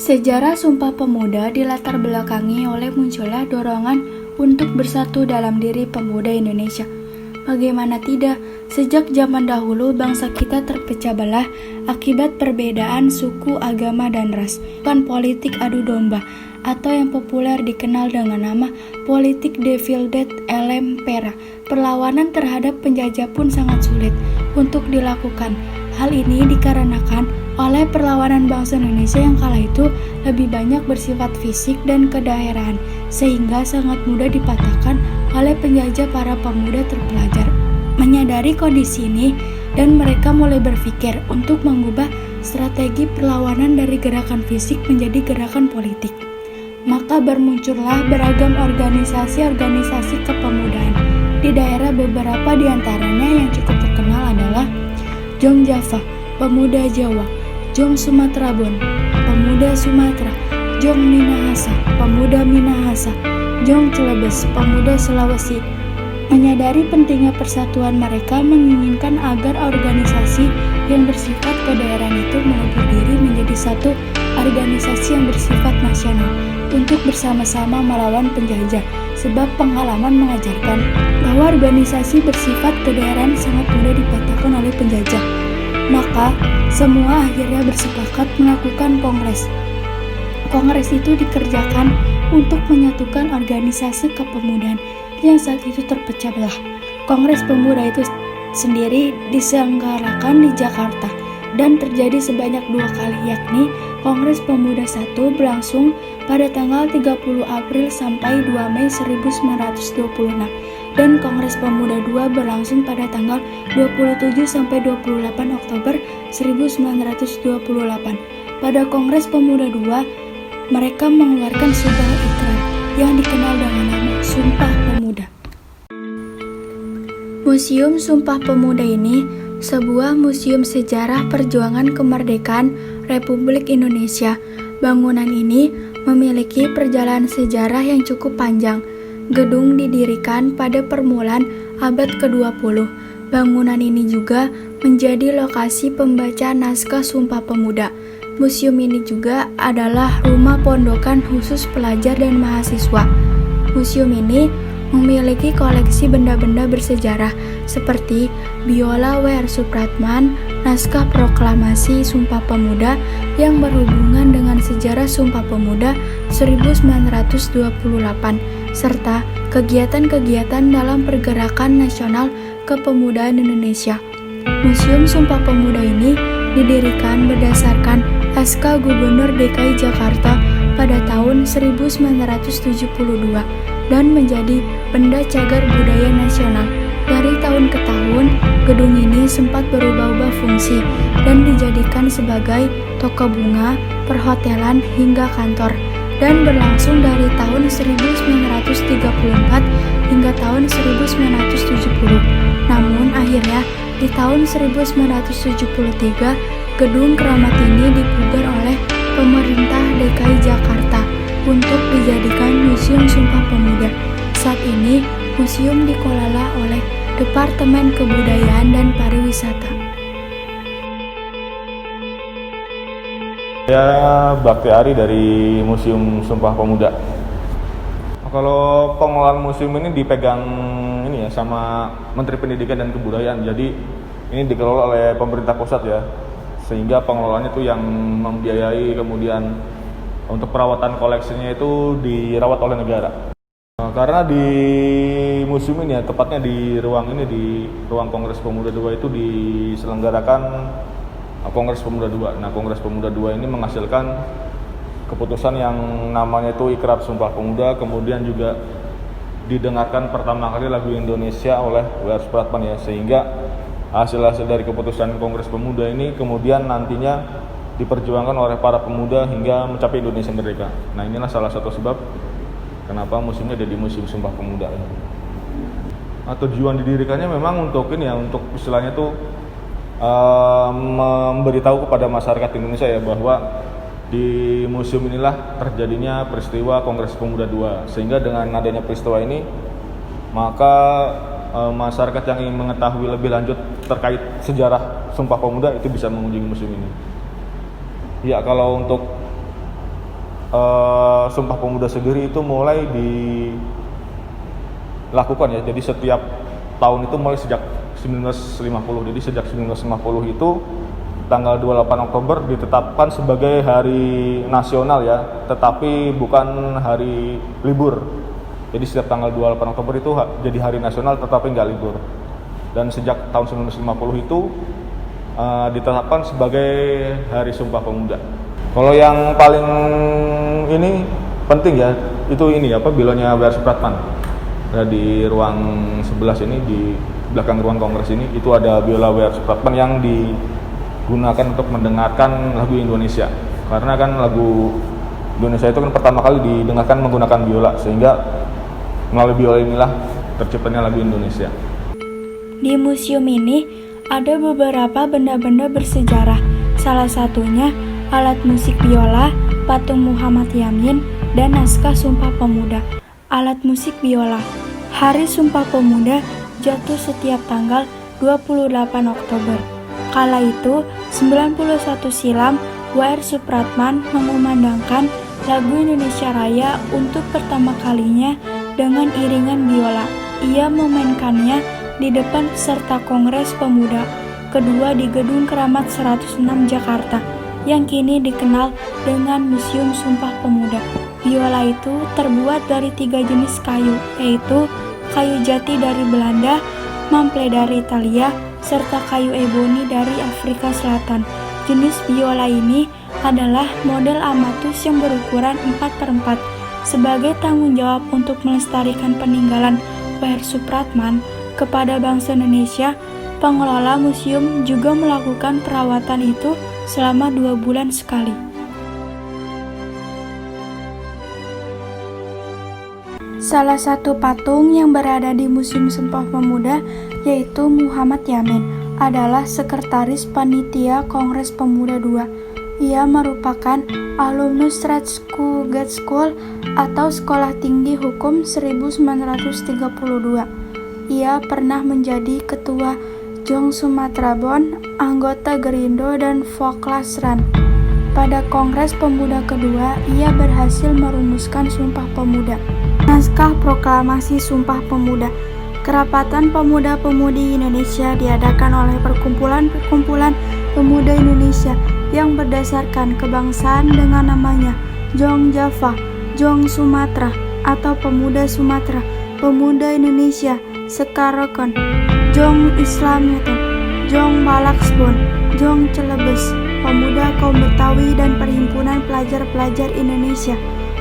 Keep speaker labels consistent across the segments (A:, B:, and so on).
A: Sejarah Sumpah Pemuda dilatar belakangi oleh munculnya dorongan untuk bersatu dalam diri pemuda Indonesia. Bagaimana tidak, sejak zaman dahulu bangsa kita terpecah belah akibat perbedaan suku, agama, dan ras. Bukan politik adu domba, atau yang populer dikenal dengan nama politik Devildet Elem Pera. Perlawanan terhadap penjajah pun sangat sulit untuk dilakukan. Hal ini dikarenakan oleh perlawanan bangsa Indonesia yang kala itu lebih banyak bersifat fisik dan kedaerahan, sehingga sangat mudah dipatahkan oleh penjajah para pemuda terpelajar. Menyadari kondisi ini, dan mereka mulai berpikir untuk mengubah strategi perlawanan dari gerakan fisik menjadi gerakan politik. Maka bermuncullah beragam organisasi-organisasi kepemudaan. Di daerah beberapa di antaranya yang cukup terkenal adalah Jong Java, Pemuda Jawa; Jong Sumatera Bon, Pemuda Sumatera; Jong Minahasa, Pemuda Minahasa; Jong Celebes, Pemuda Sulawesi. Menyadari pentingnya persatuan, mereka menginginkan agar organisasi yang bersifat kedaerahan itu melebur diri menjadi satu organisasi yang bersifat nasional untuk bersama-sama melawan penjajah, sebab pengalaman mengajarkan bahwa organisasi bersifat kedaerahan sangat mudah dipatahkan oleh penjajah. Maka semua akhirnya bersepakat melakukan kongres. Kongres itu dikerjakan untuk menyatukan organisasi kepemudaan yang saat itu terpecah belah. Kongres Pemuda itu sendiri diselenggarakan di Jakarta dan terjadi sebanyak 2 kali, yakni Kongres Pemuda 1 berlangsung pada tanggal 30 April sampai 2 Mei 1926 dan Kongres Pemuda 2 berlangsung pada tanggal 27 sampai 28 Oktober 1928. Pada Kongres Pemuda 2, mereka mengeluarkan sebuah ikrar yang dikenal dengan nama Sumpah Pemuda. Museum Sumpah Pemuda ini sebuah museum sejarah perjuangan kemerdekaan Republik Indonesia. Bangunan ini memiliki perjalanan sejarah yang cukup panjang. Gedung didirikan pada permulaan abad ke-20. Bangunan ini juga menjadi lokasi pembacaan naskah Sumpah Pemuda. Museum ini juga adalah rumah pondokan khusus pelajar dan mahasiswa. Museum ini memiliki koleksi benda-benda bersejarah seperti biola W.R. Supratman, naskah proklamasi Sumpah Pemuda yang berhubungan dengan sejarah Sumpah Pemuda 1928, serta kegiatan-kegiatan dalam pergerakan nasional kepemudaan Indonesia. Museum Sumpah Pemuda ini didirikan berdasarkan SK Gubernur DKI Jakarta pada tahun 1972 dan menjadi benda cagar budaya nasional. Dari tahun ke tahun, gedung ini sempat berubah-ubah fungsi dan dijadikan sebagai toko bunga, perhotelan, hingga kantor, dan berlangsung dari tahun 1934 hingga tahun 1970. Namun akhirnya di tahun 1973, gedung keramat ini dipugar oleh pemerintah DKI Jakarta untuk dijadikan Museum Sumpah Pemuda. Saat ini, museum dikelola oleh Departemen Kebudayaan dan Pariwisata.
B: Saya Bakti Ari dari Museum Sumpah Pemuda. Kalau pengelolaan museum ini dipegang sama Menteri Pendidikan dan Kebudayaan. Jadi ini dikelola oleh pemerintah pusat ya. Sehingga pengelolaannya itu yang membiayai, kemudian untuk perawatan koleksinya itu dirawat oleh negara. Karena di museum ini ya, tepatnya di ruang Kongres Pemuda 2 itu diselenggarakan Kongres Pemuda 2. Nah, Kongres Pemuda 2 ini menghasilkan keputusan yang namanya itu Ikrar Sumpah Pemuda, kemudian juga didengarkan pertama kali lagu Indonesia oleh W.R. Supratman ya, sehingga hasil-hasil dari keputusan Kongres Pemuda ini kemudian nantinya diperjuangkan oleh para pemuda hingga mencapai Indonesia merdeka. Nah, inilah salah satu sebab kenapa museumnya ada di Museum Sumpah Pemuda. Nah, tujuan didirikannya memang untuk untuk istilahnya tuh memberitahu kepada masyarakat Indonesia ya bahwa di museum inilah terjadinya peristiwa Kongres Pemuda 2. Sehingga dengan adanya peristiwa ini, maka masyarakat yang ingin mengetahui lebih lanjut terkait sejarah Sumpah Pemuda itu bisa mengunjungi museum ini. Ya, kalau untuk Sumpah Pemuda sendiri itu mulai dilakukan ya. Jadi setiap tahun itu mulai sejak 1950. Jadi sejak 1950 itu tanggal 28 Oktober ditetapkan sebagai hari nasional ya, tetapi bukan hari libur. Jadi setiap tanggal 28 Oktober itu jadi hari nasional tetapi nggak libur. Dan sejak tahun 1950 itu ditetapkan sebagai Hari Sumpah Pemuda. Kalau yang paling ini penting ya, itu ini bilonya W.R. Supratman. Nah, di ruang 11 ini, di belakang ruang kongres ini, itu ada biola W.R. Supratman yang digunakan untuk mendengarkan lagu Indonesia. Karena kan lagu Indonesia itu kan pertama kali didengarkan menggunakan biola, sehingga melalui biola inilah terciptanya lagu Indonesia.
A: Di museum ini ada beberapa benda-benda bersejarah. Salah satunya alat musik biola, patung Muhammad Yamin, dan naskah Sumpah Pemuda. Alat musik biola. Hari Sumpah Pemuda jatuh setiap tanggal 28 Oktober. Kala itu, 91 silam, W.R. Supratman mengumandangkan lagu Indonesia Raya untuk pertama kalinya dengan iringan biola. Ia memainkannya di depan peserta Kongres Pemuda kedua di Gedung Keramat 106 Jakarta, yang kini dikenal dengan Museum Sumpah Pemuda. Biola itu terbuat dari 3 jenis kayu, yaitu kayu jati dari Belanda, mample dari Italia, serta kayu eboni dari Afrika Selatan. Jenis biola ini adalah model amatus yang berukuran 4/4. Sebagai tanggung jawab untuk melestarikan peninggalan W.R. Supratman kepada bangsa Indonesia, pengelola museum juga melakukan perawatan itu selama 2 bulan sekali. Salah satu patung yang berada di Museum Sumpah Pemuda, yaitu Muhammad Yamin, adalah sekretaris panitia Kongres Pemuda II. Ia merupakan alumnus Red School Gate School atau Sekolah Tinggi Hukum 1932. Ia pernah menjadi ketua Jong Sumatra Bond, anggota Gerindo dan Voklasran. Pada Kongres Pemuda kedua, ia berhasil merumuskan Sumpah Pemuda. Naskah Proklamasi Sumpah Pemuda. Kerapatan Pemuda-Pemudi Indonesia diadakan oleh perkumpulan-perkumpulan pemuda Indonesia yang berdasarkan kebangsaan dengan namanya Jong Java, Jong Sumatera atau Pemuda Sumatera, Pemuda Indonesia, Sekarokon, Jong Islam itu, Jong Malaksbon, Jong Celebes, Pemuda Kaum Betawi dan Perhimpunan Pelajar-Pelajar Indonesia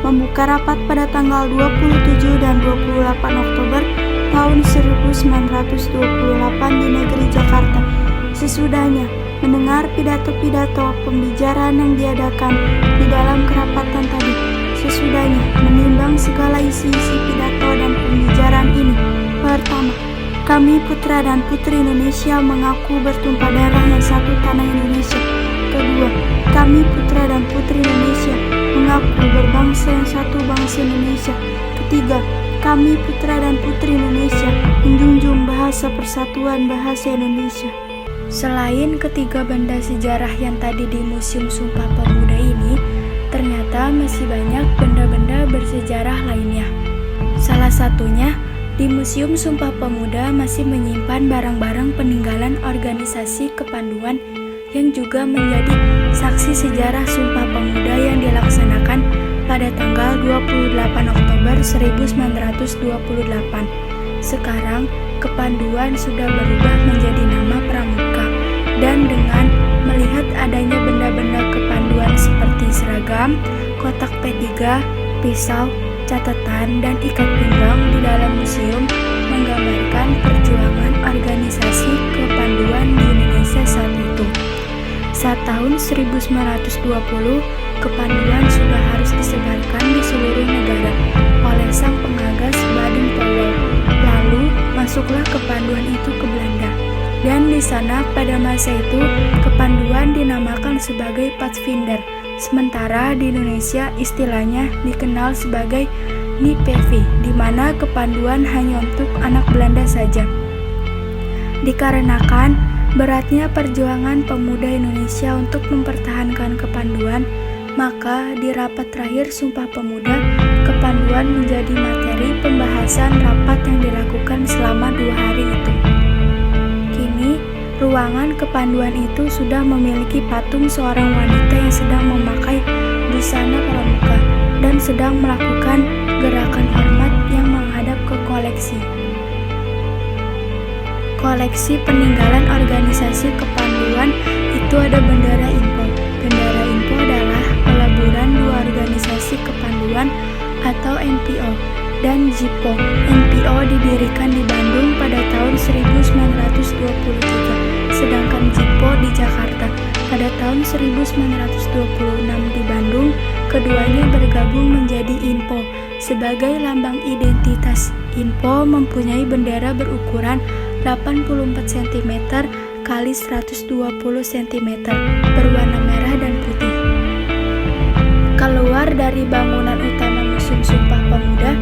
A: membuka rapat pada tanggal 27 dan 28 Oktober tahun 1928 di negeri Jakarta. Sesudahnya mendengar pidato-pidato pembicaraan yang diadakan di dalam kerapatan tadi, sesudahnya menimbang segala isi-isi pidato dan pembicaraan ini. Pertama, kami putra dan putri Indonesia mengaku bertumpah darah yang satu tanah Indonesia. Kedua, kami putra dan putri Indonesia mengaku berbangsa yang satu bangsa Indonesia. Ketiga, kami putra dan putri Indonesia menjunjung bahasa persatuan bahasa Indonesia. Selain ketiga benda sejarah yang tadi di Museum Sumpah Pemuda ini, ternyata masih banyak benda-benda bersejarah lainnya. Salah satunya, di Museum Sumpah Pemuda masih menyimpan barang-barang peninggalan organisasi kepanduan yang juga menjadi saksi sejarah Sumpah Pemuda yang dilaksanakan pada tanggal 28 Oktober 1928. Sekarang, kepanduan sudah berubah menjadi nama Pramuka, dan dengan melihat adanya benda-benda kepanduan seperti seragam, kotak P3, pisau, catatan, dan ikat pinggang di dalam museum menggambarkan perjuangan organisasi kepanduan di Indonesia saat itu. Saat tahun 1920, kepanduan sudah harus disebarkan di seluruh negara oleh sang pengagas Baden Powell. Lalu masuklah kepanduan itu ke Belanda, dan di sana pada masa itu kepanduan dinamakan sebagai Pathfinder. Sementara di Indonesia istilahnya dikenal sebagai NIPV, di mana kepanduan hanya untuk anak Belanda saja. Dikarenakan beratnya perjuangan pemuda Indonesia untuk mempertahankan kepanduan, Maka di rapat terakhir Sumpah Pemuda, kepanduan menjadi materi pembahasan rapat yang dilakukan selama 2 hari itu. Kini, ruangan kepanduan itu sudah memiliki patung seorang wanita yang sedang memakai busana pramuka dan sedang melakukan gerakan hormat yang menghadap ke koleksi. Koleksi peninggalan organisasi kepanduan itu ada bendera Info. Bendera Info adalah peleburan 2 organisasi kepanduan atau NPO dan JIPO. NPO didirikan di Bandung pada tahun 1923, sedangkan JIPO di Jakarta pada tahun 1926 di Bandung. Keduanya bergabung menjadi Info sebagai lambang identitas. Info mempunyai bendera berukuran 84 cm kali 120 cm berwarna merah dan putih. Keluar dari bangunan utama Museum Sumpah Pemuda,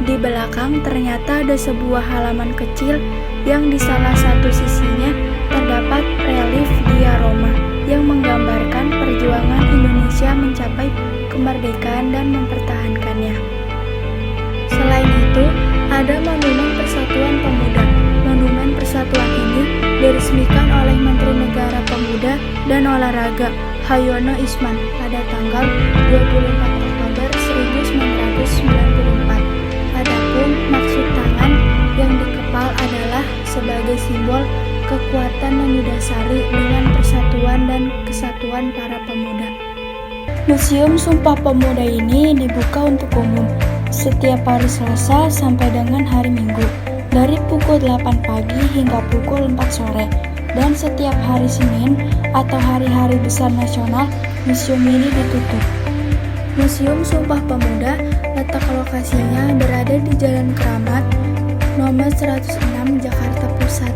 A: di belakang ternyata ada sebuah halaman kecil yang di salah satu sisinya terdapat relief Dia Roma yang menggambarkan perjuangan Indonesia mencapai kemerdekaan dan mempertahankannya. Selain itu, ada Monumen Persatuan Pemuda. Monumen Persatuan ini diresmikan oleh Menteri Negara Pemuda dan Olahraga Hayono Isman pada tanggal 24 Oktober 1994. Adapun maksud tangan yang dikepal adalah sebagai simbol kekuatan yang didasari dengan persatuan dan kesatuan para pemuda. Museum Sumpah Pemuda ini dibuka untuk umum setiap hari Selasa sampai dengan hari Minggu dari pukul 8 pagi hingga pukul 4 sore, dan setiap hari Senin atau hari-hari besar nasional museum ini ditutup. Museum Sumpah Pemuda letak lokasinya berada di Jalan Keramat nomor 106 Jakarta Pusat.